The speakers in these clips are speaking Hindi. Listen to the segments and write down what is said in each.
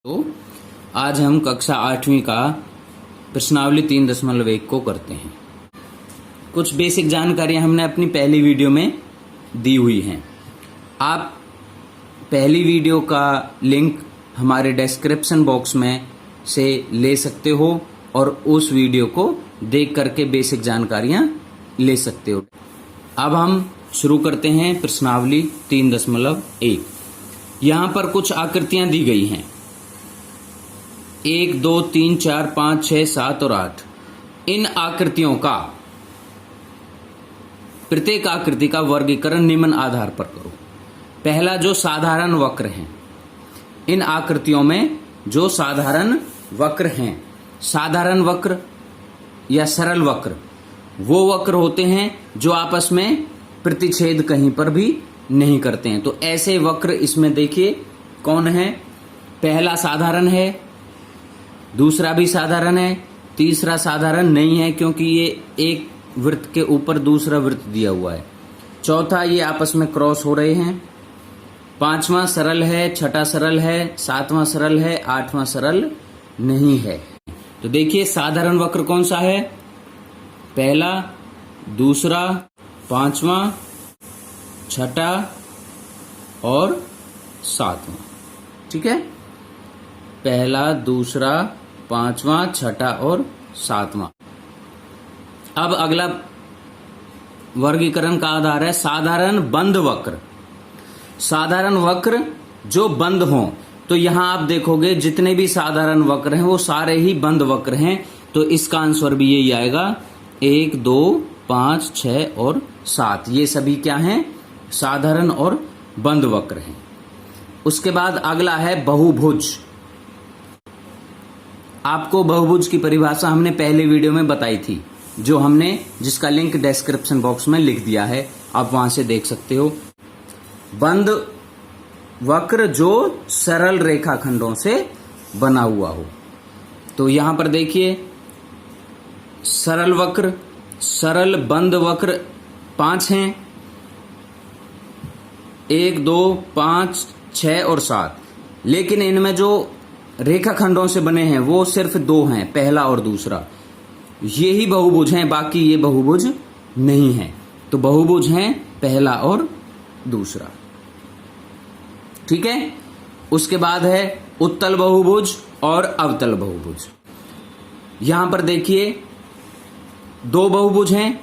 तो आज हम कक्षा 8वीं का प्रश्नावली 3.1 को करते हैं। कुछ बेसिक जानकारियां हमने अपनी पहली वीडियो में दी हुई हैं। आप पहली वीडियो का लिंक हमारे डिस्क्रिप्शन बॉक्स में से ले सकते हो और उस वीडियो को देख करके बेसिक जानकारियां ले सकते हो। अब हम शुरू करते हैं प्रश्नावली 3.1। यहाँ पर कुछ आकृतियां दी गई हैं 1, 2, 3, 4, 5, 6, 7 और 8। इन आकृतियों का प्रत्येक आकृति का वर्गीकरण निम्न आधार पर करो। पहला जो साधारण वक्र हैं, इन आकृतियों में जो साधारण वक्र हैं, साधारण वक्र या सरल वक्र वो वक्र होते हैं जो आपस में प्रतिच्छेद कहीं पर भी नहीं करते हैं। तो ऐसे वक्र इसमें देखिए कौन है। पहला साधारण है, दूसरा भी साधारण है, तीसरा साधारण नहीं है क्योंकि ये एक वृत्त के ऊपर दूसरा वृत्त दिया हुआ है। चौथा ये आपस में क्रॉस हो रहे हैं। पांचवा सरल है, छठा सरल है, सातवां सरल है, आठवां सरल नहीं है। तो देखिए साधारण वक्र कौन सा है, पहला, दूसरा, पांचवा, छठा और सातवां। ठीक है, पहला, दूसरा, पांचवा, छठा और सातवां। अब अगला वर्गीकरण का आधार है साधारण बंद वक्र। साधारण वक्र जो बंद हों, तो यहां आप देखोगे जितने भी साधारण वक्र हैं वो सारे ही बंद वक्र हैं। तो इसका आंसर भी यही आएगा 1, 2, 5, 6 और 7। ये सभी क्या हैं, साधारण और बंद वक्र हैं। उसके बाद अगला है बहुभुज। आपको बहुभुज की परिभाषा हमने पहले वीडियो में बताई थी, जो हमने जिसका लिंक डिस्क्रिप्शन बॉक्स में लिख दिया है, आप वहां से देख सकते हो। बंद वक्र जो सरल रेखाखंडों से बना हुआ हो। तो यहां पर देखिए सरल वक्र, सरल बंद वक्र 5 हैं, 1, 2, 5, 6 और 7। लेकिन इनमें जो रेखाखंडों से बने हैं वो सिर्फ 2 हैं, पहला और दूसरा। ये ही बहुभुज हैं, बाकी ये बहुभुज नहीं है। तो बहुभुज हैं पहला और दूसरा। ठीक है, उसके बाद है उत्तल बहुभुज और अवतल बहुभुज। यहां पर देखिए 2 बहुभुज हैं।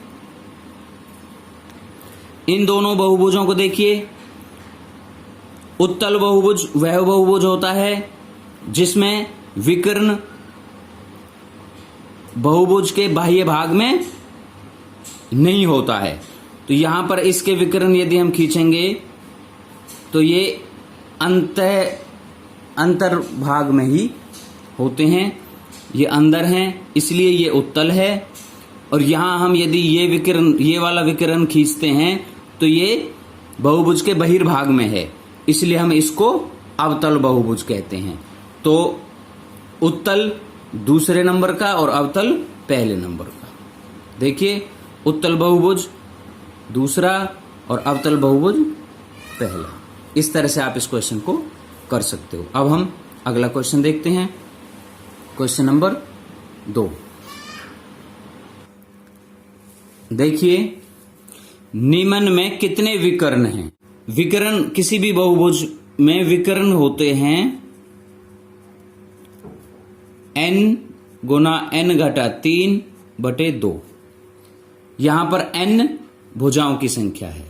इन दोनों बहुभुजों को देखिए। उत्तल बहुभुज वह बहुभुज होता है जिसमें विकर्ण बहुभुज के बाह्य भाग में नहीं होता है। तो यहां पर इसके विकर्ण यदि हम खींचेंगे तो ये अंतर भाग में ही होते हैं, ये अंदर हैं, इसलिए ये उत्तल है। और यहां हम यदि ये वाला विकर्ण खींचते हैं तो ये बहुभुज के बहिर्भाग में है, इसलिए हम इसको अवतल बहुभुज कहते हैं। तो उत्तल दूसरे नंबर का और अवतल पहले नंबर का। देखिए उत्तल बहुभुज दूसरा और अवतल बहुभुज पहला। इस तरह से आप इस क्वेश्चन को कर सकते हो। अब हम अगला क्वेश्चन देखते हैं, क्वेश्चन नंबर 2। देखिए निम्न में कितने विकर्ण हैं। विकर्ण किसी भी बहुभुज में विकर्ण होते हैं n गुना n घटा 3/2। यहां पर n भुजाओं की संख्या है।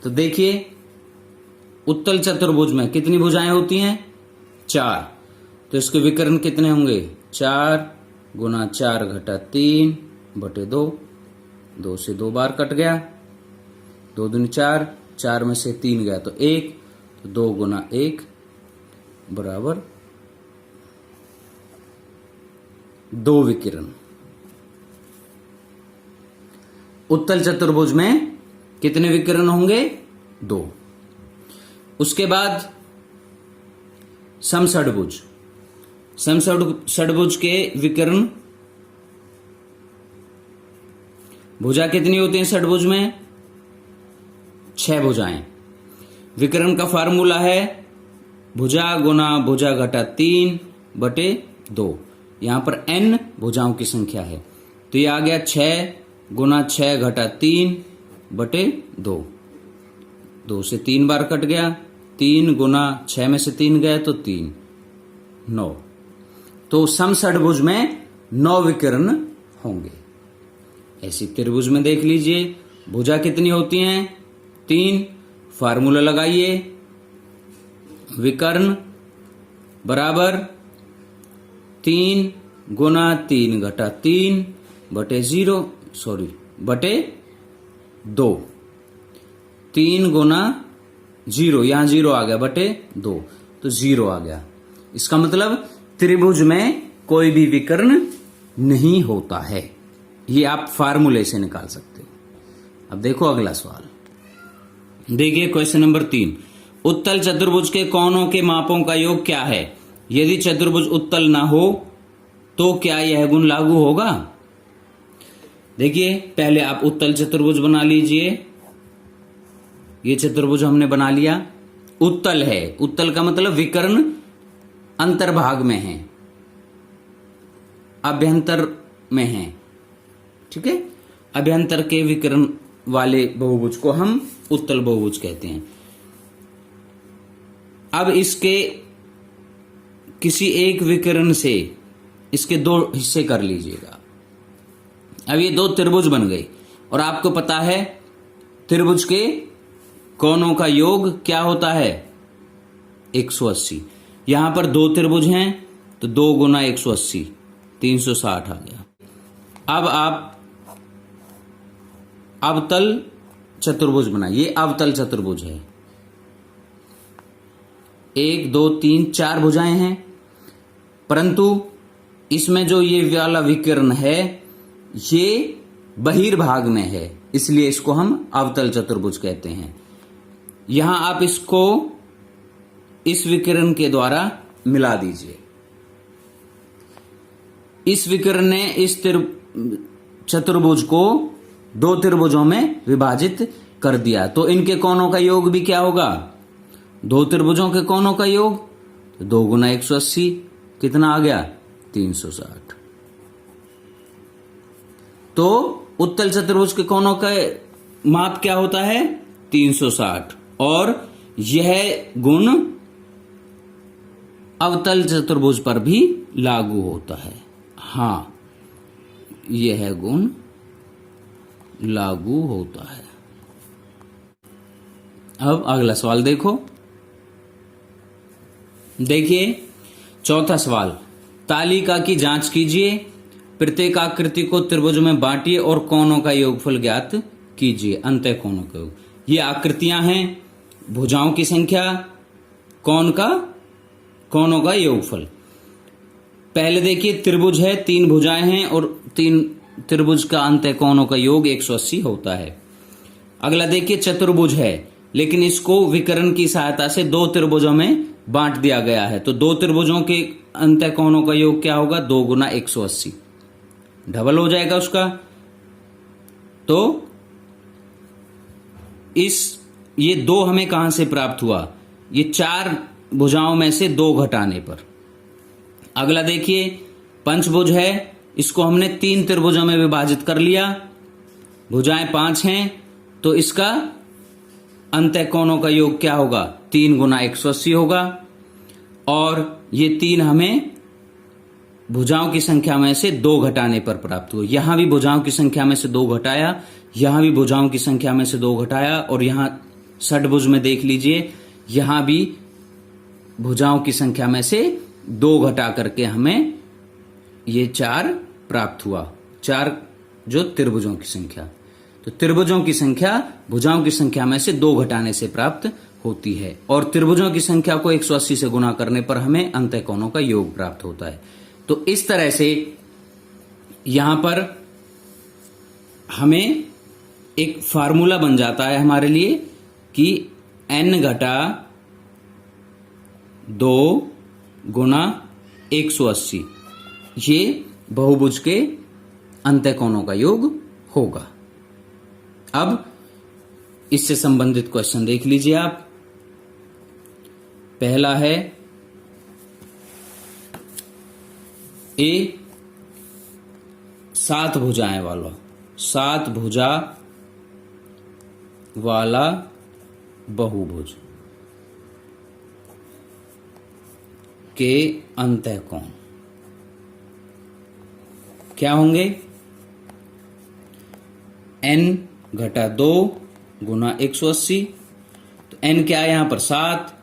तो देखिए उत्तल चतुर्भुज में कितनी भुजाएं होती हैं, 4। तो इसके विकर्ण कितने होंगे, 4 गुना 4 घटा 3/2। 2 से 2 बार कट गया, 2 दूनी 4, 4 में से 3 गया तो 1। तो 2 गुना 1 बराबर 2 विकिरण। उत्तल चतुर्भुज में कितने विकिरण होंगे, 2। उसके बाद समषड्भुज। समषड्भुज के विकिरण, भुजा कितनी होती है षड्भुज में, 6 भुजाएं। विकर्ण का फार्मूला है भुजा गुना भुजा घटा 3/2। यहां पर n भुजाओं की संख्या है, तो ये आ गया 6 गुना 6 घटा 3/2। 2 से 3 बार कट गया, 3 गुना 6 में से 3 गए तो 3, 9। तो समषडभुज में 9 विकर्ण होंगे। ऐसी त्रिभुज में देख लीजिए भुजा कितनी होती हैं, 3। फार्मूला लगाइए, विकर्ण बराबर 3 गुना 3 घटा 3/2। 3 गुना 0, यहां 0 आ गया /2, तो 0 आ गया। इसका मतलब त्रिभुज में कोई भी विकर्ण नहीं होता है। ये आप फार्मूले से निकाल सकते हो। अब देखो अगला सवाल, देखिए क्वेश्चन नंबर 3। उत्तल चतुर्भुज के कोणों के मापों का योग क्या है? यदि चतुर्भुज उत्तल ना हो तो क्या यह गुण लागू होगा? देखिए पहले आप उत्तल चतुर्भुज बना लीजिए। ये चतुर्भुज हमने बना लिया, उत्तल है। उत्तल का मतलब विकर्ण अंतर्भाग में है, अभ्यंतर में है, ठीक है। अभ्यंतर के विकर्ण वाले बहुभुज को हम उत्तल बहुभुज कहते हैं। अब इसके किसी एक विकर्ण से इसके 2 हिस्से कर लीजिएगा। अब ये 2 त्रिभुज बन गए और आपको पता है त्रिभुज के कोणों का योग क्या होता है, 180। यहां पर 2 त्रिभुज हैं तो 2 गुना 180, 360 आ गया। अब आप अवतल चतुर्भुज बनाइए। अवतल चतुर्भुज है, 1 2 3 4 भुजाएं हैं, परंतु इसमें जो ये वाला विकर्ण है ये बहिर्भाग में है, इसलिए इसको हम अवतल चतुर्भुज कहते हैं। यहां आप इसको इस विकर्ण के द्वारा मिला दीजिए। इस विकर्ण ने इस चतुर्भुज को 2 त्रिभुजों में विभाजित कर दिया, तो इनके कोणों का योग भी क्या होगा, 2 त्रिभुजों के कोणों का योग, तो 2 गुना 180 कितना आ गया, 360। तो उत्तल चतुर्भुज के कोणों का माप क्या होता है, 360, और यह गुण अवतल चतुर्भुज पर भी लागू होता है। हां, यह गुण लागू होता है। अब अगला सवाल देखो, देखिए चौथा सवाल, तालिका की जांच कीजिए, प्रत्येक आकृति को त्रिभुज में बांटिए और कोणों का योगफल ज्ञात कीजिए। अंतः कोणों का योग, ये आकृतियां हैं, भुजाओं की संख्या, कोणों का योगफल। पहले देखिए त्रिभुज है, 3 भुजाएं हैं और 3 त्रिभुज का अंतः कोणों का योग 180 होता है। अगला देखिए चतुर्भुज है, लेकिन इसको विकर्ण की सहायता से 2 त्रिभुजों में बांट दिया गया है, तो 2 त्रिभुजों के अंतः कोणों का योग क्या होगा, 2 गुना 180, डबल हो जाएगा उसका। तो ये 2 हमें कहां से प्राप्त हुआ, ये 4 भुजाओं में से 2 घटाने पर। अगला देखिए पंचभुज है, इसको हमने 3 त्रिभुजों में विभाजित कर लिया, भुजाएं 5 हैं, तो इसका अंतः कोणों का योग क्या होगा, 3 गुना 180 होगा। और ये 3 हमें भुजाओं की संख्या में से 2 घटाने पर प्राप्त हुए। यहां भी भुजाओं की संख्या में से 2 घटाया, यहां भी भुजाओं की संख्या में से 2 घटाया, और यहां षटभुज में देख लीजिए, यहां भी भुजाओं की संख्या में से 2 घटा करके हमें ये 4 प्राप्त हुआ। 4 जो त्रिभुजों की संख्या, तो त्रिभुजों की संख्या भुजाओं की संख्या में से 2 घटाने से प्राप्त होती है, और त्रिभुजों की संख्या को 180 से गुणा करने पर हमें अंतः कोणों का योग प्राप्त होता है। तो इस तरह से यहां पर हमें एक फार्मूला बन जाता है हमारे लिए कि n घटा 2 गुना 180 ये बहुभुज के अंतः कोणों का योग होगा। अब इससे संबंधित क्वेश्चन देख लीजिए आप। पहला है ए 7 भुजाएं वाला, 7 भुजा वाला बहुभुज के अंतःकोण क्या होंगे? n घटा 2 गुना 180। तो n क्या है यहां पर? 7।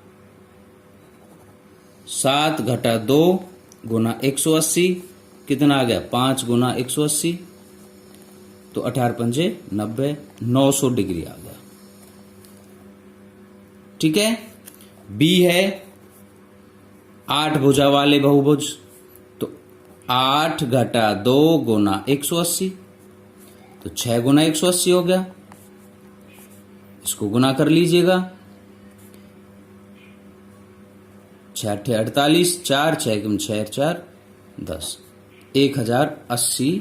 7 घटा 2 गुना 180 कितना आ गया? 5 गुना 180। तो 18 पंजे 90, 900 डिग्री आ गया। ठीक है। बी है 8 भुजा वाले बहुभुज। तो 8 घटा 2 गुना 180 तो 6 गुना 180 हो गया। इसको गुना कर लीजिएगा। 6 8 48, 4 6 6 4 10, 1080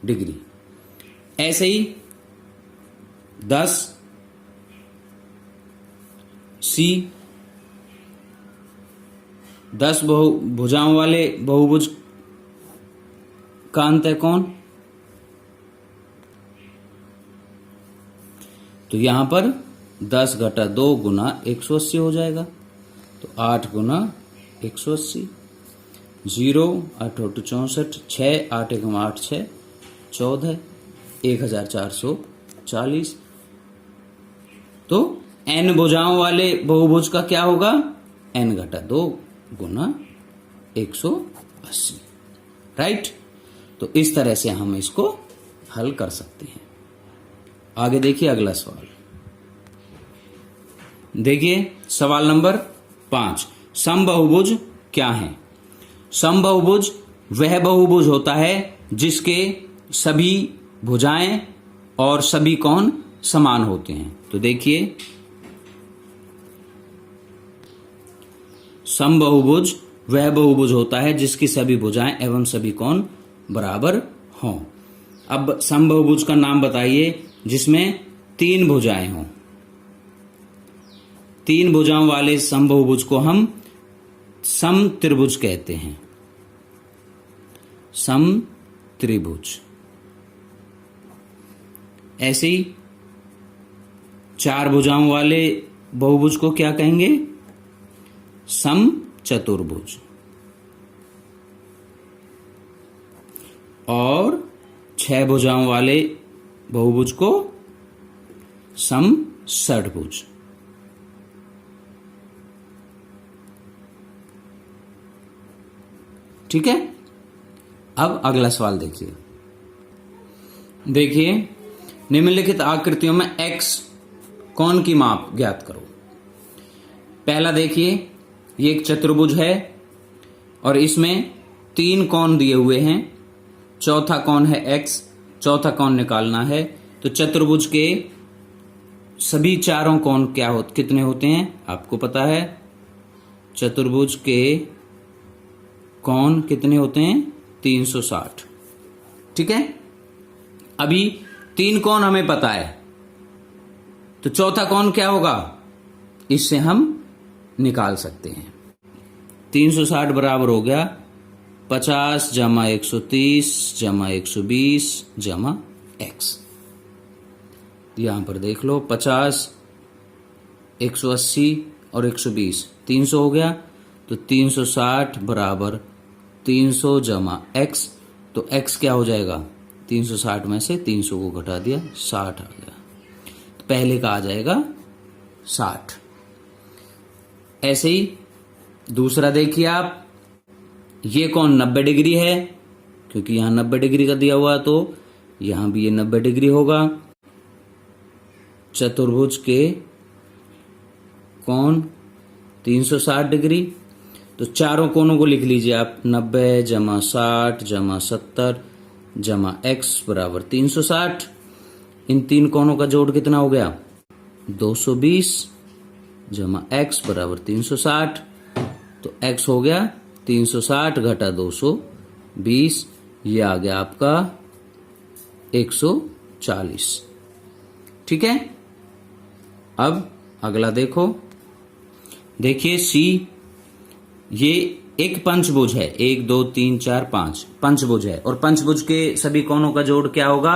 डिग्री। ऐसे ही 10 सी 10 भुजाओं वाले बहुभुज का अंतःकोण। तो यहां पर 10 घटा 2 गुना 180 हो जाएगा। तो 8 गुना 180, 0 8 8 64, 6 8 1 8 6 14, 1440। तो n भुजाओं वाले बहुभुज का क्या होगा? n घटा 2 गुना 180। राइट। तो इस तरह से हम इसको हल कर सकते हैं। आगे देखिए अगला सवाल। देखिए सवाल नंबर 5। समबाहुभुज क्या है? समबाहुभुज वह बहुभुज होता है जिसके सभी भुजाएं और सभी कोण समान होते हैं। तो देखिए समबाहुभुज वह बहुभुज होता है जिसकी सभी भुजाएं एवं सभी कोण बराबर हों। अब समबाहुभुज का नाम बताइए जिसमें 3 भुजाएं हों। 3 भुजाओं वाले समबाहुभुज को हम समत्रिभुज कहते हैं। समत्रिभुज। ऐसे ही 4 भुजाओं वाले बहुभुज को क्या कहेंगे? समचतुर्भुज। और 6 भुजाओं वाले बहुभुज को समषट्भुज। ठीक है। अब अगला सवाल देखिए। देखिए निम्नलिखित आकृतियों में x कोण की माप ज्ञात करो। पहला देखिए ये एक चतुर्भुज है और इसमें 3 कोण दिए हुए हैं। चौथा कोण है x, चौथा कोण निकालना है। तो चतुर्भुज के सभी चारों कोण कितने होते हैं आपको पता है? चतुर्भुज के कोण कितने होते हैं? 360। ठीक है। अभी 3 कोण हमें पता है तो चौथा कोण क्या होगा? इससे हम निकाल सकते हैं। 360 बराबर हो गया 50 जमा 130 जमा 120 जमा x। यहां पर देख लो 50 180 और 120 300 हो गया। तो 360 बराबर 300 जमा x। तो x क्या हो जाएगा? 360 में से 300 को घटा दिया 60 आ गया। तो पहले का आ जाएगा 60। ऐसे ही दूसरा देखिए आप। ये कोण 90 डिग्री है क्योंकि यहां 90 डिग्री का दिया हुआ तो यहां भी ये 90 डिग्री होगा। चतुर्भुज के कोण 360 डिग्री। तो चारों कोणों को लिख लीजिए आप। 90 जमा 60 जमा 70 जमा x बराबर 360। इन 3 कोणों का जोड़ कितना हो गया? 220 जमा x बराबर 360। तो x हो गया 360 घटा 220। ये आ गया आपका 140। ठीक है। अब अगला देखो। देखिए सी, ये एक पंचभुज है, 1 2 3 4 5 पंचभुज है, और पंचभुज के सभी कोणों का जोड़ क्या होगा?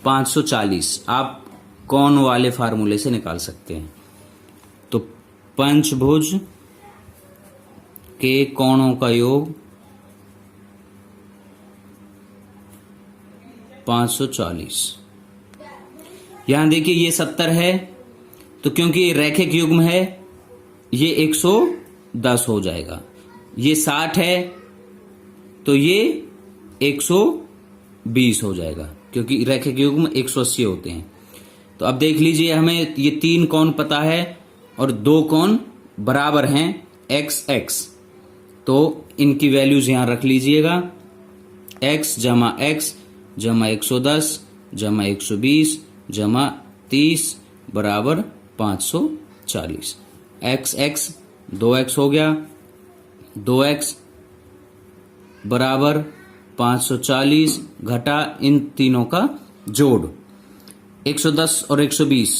540। आप कोण वाले फार्मूले से निकाल सकते हैं। तो पंचभुज के कोणों का योग 540। यहां देखिए ये 70 है, तो क्योंकि ये रैखिक युग्म है ये 110 हो जाएगा। ये 60 है तो ये 120 हो जाएगा, क्योंकि रैखिक युग्म 180 होते हैं। तो अब देख लीजिए, हमें ये 3 कोण पता है और 2 कोण बराबर हैं x x, तो इनकी वैल्यूज यहां रख लीजिएगा। x जमा x जमा 110 जमा 120 जमा 30 बराबर 540। x x 2x हो गया, 2x बराबर 540 घटा इन तीनों का जोड़ 110 और 120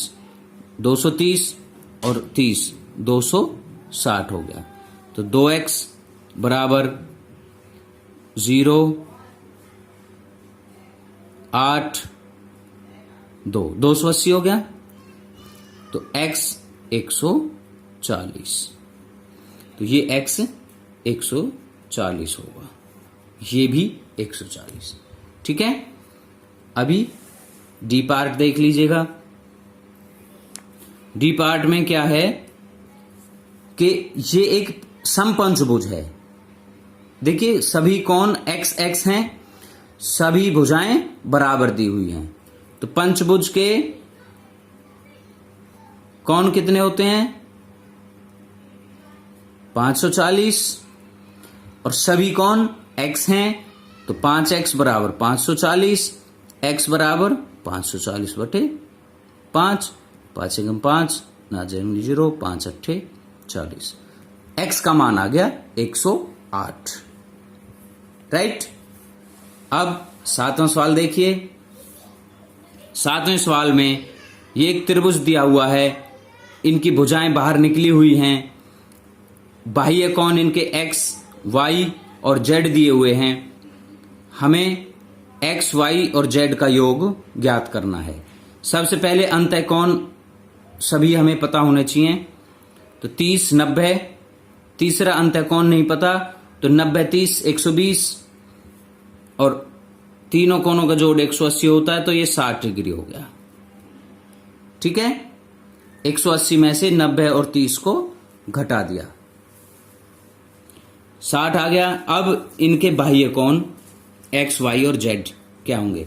230 और 30 260 हो गया। तो 2x बराबर 0 8 2 280 हो गया। तो x 140, तो ये x 140 होगा, ये भी 140। ठीक है, अभी डी पार्ट देख लीजिएगा। डी पार्ट में क्या है कि ये एक समपंचभुज है। देखिए सभी कोण x x हैं, सभी भुजाएं बराबर दी हुई हैं। तो पंचभुज के कोण कितने होते हैं? 540, और सभी कोण x हैं, तो 5x बराबर 540, x बराबर 540 बटे 5, 5 एकम 5 ना जाएंगे 0, 5 अट्ठे 40। x का मान आ गया 108। राइट। अब 7वां सवाल देखिए। 7वें सवाल में ये एक त्रिभुज दिया हुआ है, इनकी भुजाएं बाहर निकली हुई हैं, बाह्य कोण इनके x, y और z दिए हुए हैं। हमें x, y और z का योग ज्ञात करना है। सबसे पहले अंतः कोण सभी हमें पता होने चाहिए। तो 30 90, तीसरा अंतः कोण नहीं पता, तो 90 30 120, और तीनों कोणों का जोड़ 180 होता है, तो ये 60 डिग्री हो गया। ठीक है, 180 में से 90 और 30 को घटा दिया, 60 आ गया। अब इनके बाह्य कोण x, y और z क्या होंगे?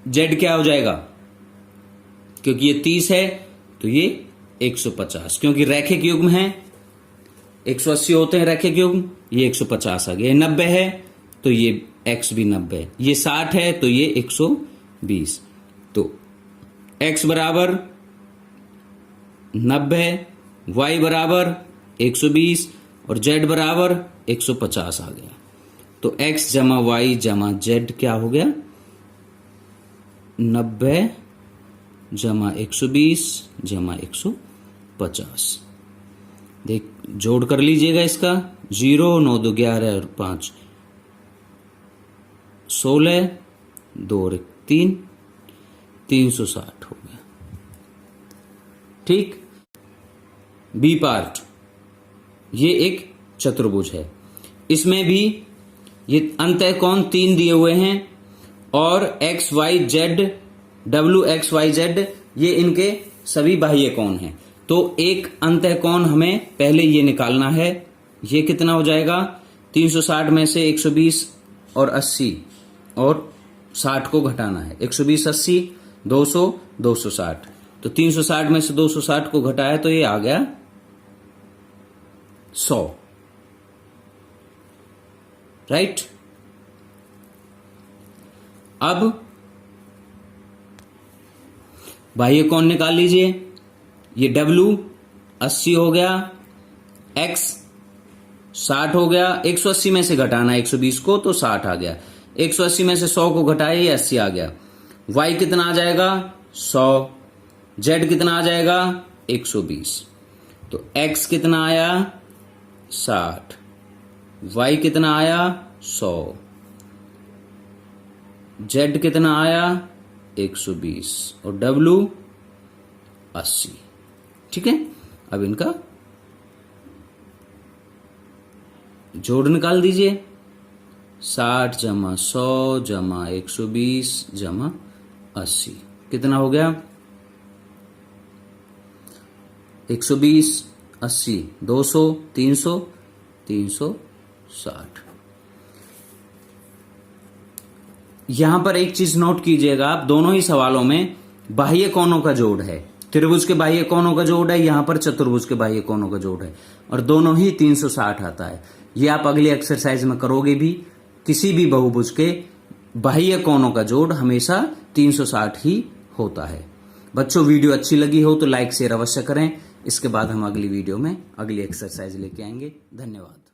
z क्या हो जाएगा? क्योंकि ये 30 है तो ये 150, क्योंकि रैखिक युग्म है, 180 होते हैं रैखिक युग्म, ये 150 आ गया। 90 है तो ये x भी 90, ये 60 है तो ये 120। तो x बराबर 90, y बराबर 120 और z बराबर 150 आ गया। तो x जमा y जमा z क्या हो गया? 90 जमा 120 जमा 150। देख जोड़ कर लीजिएगा इसका, 0 9 2 11 और 5 16, 2 और 3 360 हो गया। ठीक। बी पार्ट, ये एक चतुर्भुज है, इसमें भी ये अंतः कोण 3 दिए हुए हैं, और x y z w x y z ये इनके सभी बाह्य कोण हैं। तो एक अंतः कोण हमें पहले ये निकालना है। ये कितना हो जाएगा? 360 में से 120 और 80 और 60 को घटाना है। 120 80 200 260, तो 360 में से 260 को घटाया तो ये आ गया 100। राइट। अब बाह्य कोण निकाल लीजिए। ये W 80 हो गया, X 60 हो गया, 180 में से घटाना 120 को तो 60 आ गया, 180 में से 100 को घटाए ये 80 आ गया। Y कितना आ जाएगा? 100। Z कितना आ जाएगा? 120। तो x कितना आया 60, y कितना आया 100, z कितना आया 120 और w 80। ठीक है, अब इनका जोड़ निकाल दीजिए। 60 जमा 100 जमा 120 जमा 80 कितना हो गया 120 80 200 300 360। यहां पर एक चीज नोट कीजिएगा आप, दोनों ही सवालों में बाह्य कोणों का जोड़ है। त्रिभुज के बाह्य कोणों का जोड़ है, यहां पर चतुर्भुज के बाह्य कोणों का जोड़ है और दोनों ही 360 आता है। ये आप अगली एक्सरसाइज में करोगे भी। किसी भी बहुभुज के बाह्य कोणों का जोड़ हमेशा 360 ही होता है। बच्चों, वीडियो अच्छी लगी हो तो लाइक शेयर अवश्य करें। इसके बाद हम अगली वीडियो में अगली एक्सरसाइज लेके आएंगे। धन्यवाद।